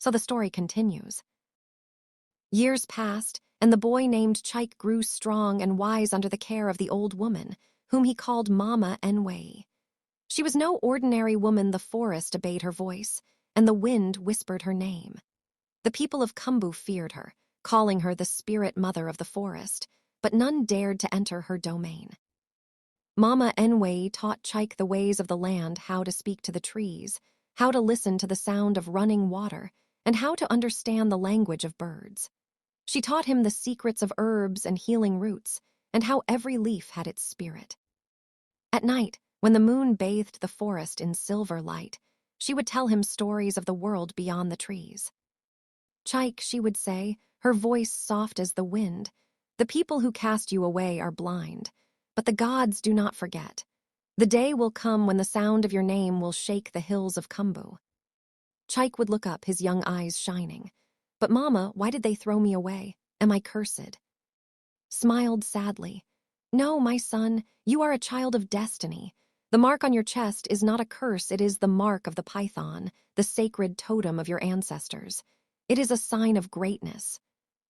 So the story continues. Years passed, and the boy named Chike grew strong and wise under the care of the old woman, whom he called Mama Enwei. She was no ordinary woman. The forest obeyed her voice, and the wind whispered her name. The people of Kumbu feared her, calling her the spirit mother of the forest, but none dared to enter her domain. Mama Enwei taught Chike the ways of the land, how to speak to the trees, how to listen to the sound of running water, and how to understand the language of birds. She taught him the secrets of herbs and healing roots, and how every leaf had its spirit. At night, when the moon bathed the forest in silver light, she would tell him stories of the world beyond the trees. Chike, she would say, her voice soft as the wind, the people who cast you away are blind, but the gods do not forget. The day will come when the sound of your name will shake the hills of Kumbu. Chike would look up, his young eyes shining. But Mama, why did they throw me away? Am I cursed? Smiled sadly. No, my son, you are a child of destiny. The mark on your chest is not a curse, it is the mark of the python, the sacred totem of your ancestors. It is a sign of greatness.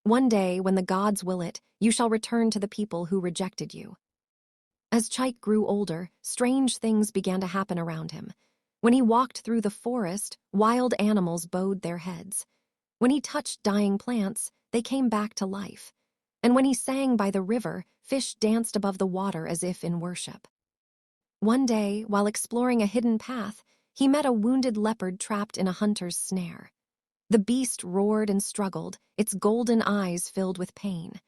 One day, when the gods will it, you shall return to the people who rejected you. As Chike grew older, strange things began to happen around him. When he walked through the forest, wild animals bowed their heads. When he touched dying plants, they came back to life. And when he sang by the river, fish danced above the water as if in worship. One day, while exploring a hidden path, he met a wounded leopard trapped in a hunter's snare. The beast roared and struggled, its golden eyes filled with pain.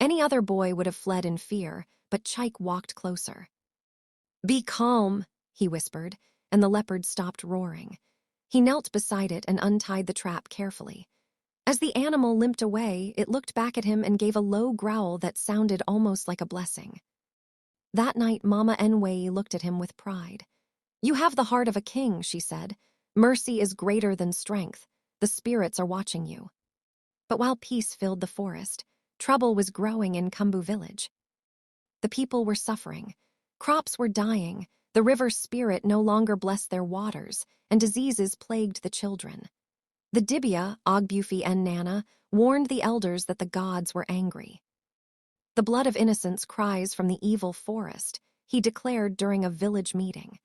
Any other boy would have fled in fear, but Chike walked closer. "Be calm," he whispered, and the leopard stopped roaring. He knelt beside it and untied the trap carefully. As the animal limped away, it looked back at him and gave a low growl that sounded almost like a blessing. That night, Mama Enwei looked at him with pride. "You have the heart of a king," she said. "Mercy is greater than strength. The spirits are watching you." But while peace filled the forest, trouble was growing in Kumbu village. The people were suffering. Crops were dying, the river spirit no longer blessed their waters, and diseases plagued the children. The Dibia, Ogbufi and Nana, warned the elders that the gods were angry. "The blood of innocents cries from the evil forest," he declared during a village meeting.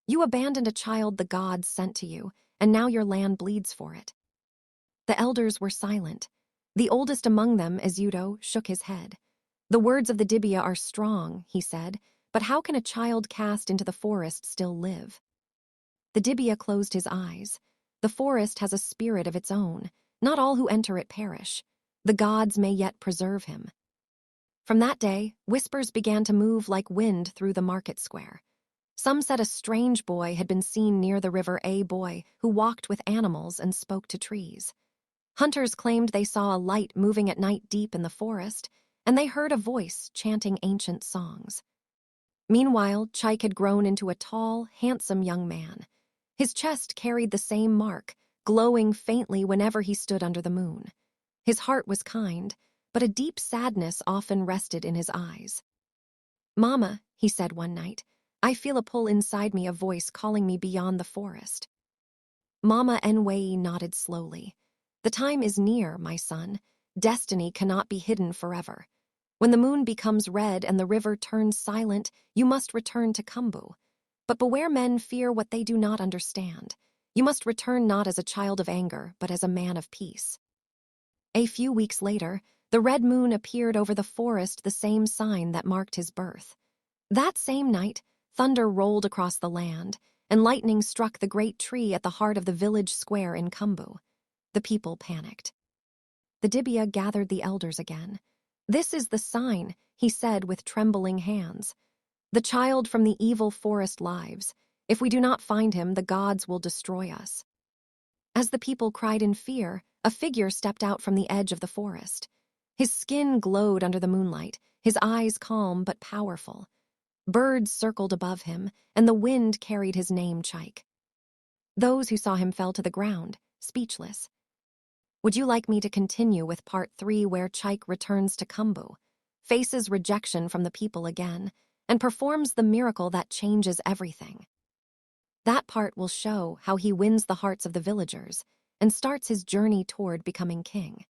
"You abandoned a child the gods sent to you, and now your land bleeds for it." The elders were silent. The oldest among them, Izuto, shook his head. "The words of the Dibia are strong," he said, "but how can a child cast into the forest still live?" The Dibia closed his eyes. "The forest has a spirit of its own. Not all who enter it perish. The gods may yet preserve him." From that day, whispers began to move like wind through the market square. Some said a strange boy had been seen near the river, a boy who walked with animals and spoke to trees. Hunters claimed they saw a light moving at night deep in the forest, and they heard a voice chanting ancient songs. Meanwhile, Chike had grown into a tall, handsome young man. His chest carried the same mark, glowing faintly whenever he stood under the moon. His heart was kind, but a deep sadness often rested in his eyes. "Mama," he said one night, "I feel a pull inside me, a voice calling me beyond the forest." Mama Enwei nodded slowly. "The time is near, my son. Destiny cannot be hidden forever. When the moon becomes red and the river turns silent, you must return to Kumbu. But beware, men fear what they do not understand. You must return not as a child of anger, but as a man of peace." A few weeks later, the red moon appeared over the forest, the same sign that marked his birth. That same night, thunder rolled across the land, and lightning struck the great tree at the heart of the village square in Kumbu. The people panicked. The Dibia gathered the elders again. "This is the sign," he said with trembling hands. "The child from the evil forest lives. If we do not find him, the gods will destroy us." As the people cried in fear, a figure stepped out from the edge of the forest. His skin glowed under the moonlight, his eyes calm but powerful. Birds circled above him, and the wind carried his name, Chike. Those who saw him fell to the ground, speechless. Would you like me to continue with part 3, where Chike returns to Kumbu, faces rejection from the people again, and performs the miracle that changes everything? That part will show how he wins the hearts of the villagers and starts his journey toward becoming king.